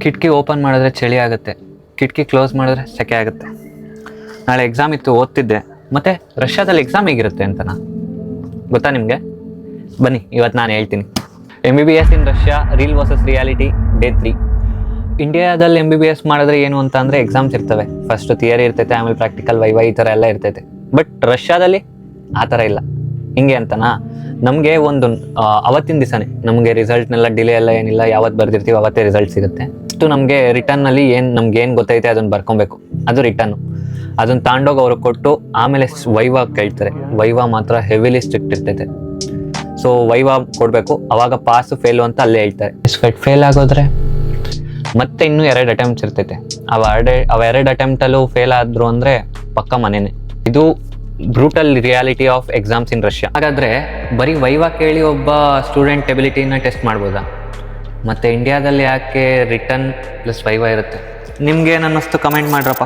ಕಿಟಕಿ ಓಪನ್ ಮಾಡಿದ್ರೆ ಚಳಿ ಆಗುತ್ತೆ, ಕಿಟಕಿ ಕ್ಲೋಸ್ ಮಾಡಿದ್ರೆ ಸೆಕೆ ಆಗುತ್ತೆ. ನಾಳೆ ಎಕ್ಸಾಮ್ ಇತ್ತು, ಓದ್ತಿದ್ದೆ. ಮತ್ತು ರಷ್ಯಾದಲ್ಲಿ ಎಕ್ಸಾಮ್ ಹೇಗಿರುತ್ತೆ ಅಂತನಾ ಗೊತ್ತಾ ನಿಮಗೆ? ಬನ್ನಿ ಇವತ್ತು ನಾನು ಹೇಳ್ತೀನಿ. MBBS ಇನ್ Russia, reel versus reality, day 3. ಇಂಡಿಯಾದಲ್ಲಿ MBBS ಮಾಡಿದ್ರೆ ಏನು ಅಂತ ಅಂದರೆ ಎಕ್ಸಾಮ್ಸ್ ಇರ್ತವೆ. ಫಸ್ಟು ಥಿಯರಿ ಇರ್ತೈತೆ, ಆಮೇಲೆ ಪ್ರಾಕ್ಟಿಕಲ್, ವೈವಾ ಈ ಥರ ಎಲ್ಲ ಇರ್ತೈತೆ. ಬಟ್ ರಷ್ಯಾದಲ್ಲಿ ಆ ಥರ ಇಲ್ಲ. ಹಿಂಗೆ ಅಂತನಾ, ನಮಗೆ ಒಂದು ಅವತ್ತಿನ ದಿವಸನೇ ನಮಗೆ ರಿಸಲ್ಟ್ನೆಲ್ಲ ಡಿಲೇ ಎಲ್ಲ ಏನಿಲ್ಲ, ಯಾವತ್ತು ಬರ್ದಿರ್ತೀವಿ ಅವತ್ತೇ ರಿಸಲ್ಟ್ ಸಿಗುತ್ತೆ. ಅಷ್ಟು ನಮಗೆ ರಿಟರ್ನಲ್ಲಿ ನಮ್ಗೆ ಏನು ಗೊತ್ತೈತೆ ಅದನ್ನು ಬರ್ಕೊಬೇಕು, ಅದು ರಿಟರ್ನು. ಅದನ್ನು ತಾಂಡೋಗಿ ಅವ್ರಿಗೆ ಕೊಟ್ಟು ಆಮೇಲೆ ವೈವಾ ಕೇಳ್ತಾರೆ. ವೈವಾ ಮಾತ್ರ ಹೆವಿಲಿ ಸ್ಟ್ರಿಕ್ಟ್ ಇರ್ತೈತೆ. ಸೊ ವೈವಾ ಕೊಡಬೇಕು, ಅವಾಗ ಪಾಸು ಫೇಲು ಅಂತ ಅಲ್ಲೇ ಹೇಳ್ತಾರೆ. ಫೇಲ್ ಆಗೋದ್ರೆ ಮತ್ತೆ ಇನ್ನೂ 2 ಅಟೆಂಪ್ಟ್ಸ್ ಇರ್ತೈತೆ. ಅವ 2 ಅಟೆಂಪ್ಟಲ್ಲೂ ಫೇಲ್ ಆದರು ಅಂದರೆ ಪಕ್ಕ ಮನೆಯೇ. ಇದು brutal reality of exams in Russia. ಹಾಗಾದರೆ ಬರೀ ವೈವಾ ಕೇಳಿ ಒಬ್ಬ ಸ್ಟೂಡೆಂಟ್ ಎಬಿಲಿಟಿನ ಟೆಸ್ಟ್ ಮಾಡ್ಬೋದಾ? ಮತ್ತು ಇಂಡಿಯಾದಲ್ಲಿ ಯಾಕೆ ರಿಟರ್ನ್ ಪ್ಲಸ್ ವೈವಾ ಇರುತ್ತೆ? ನಿಮ್ಗೇನು ಅನ್ನಿಸ್ತು ಕಮೆಂಟ್ ಮಾಡ್ರಪ್ಪ.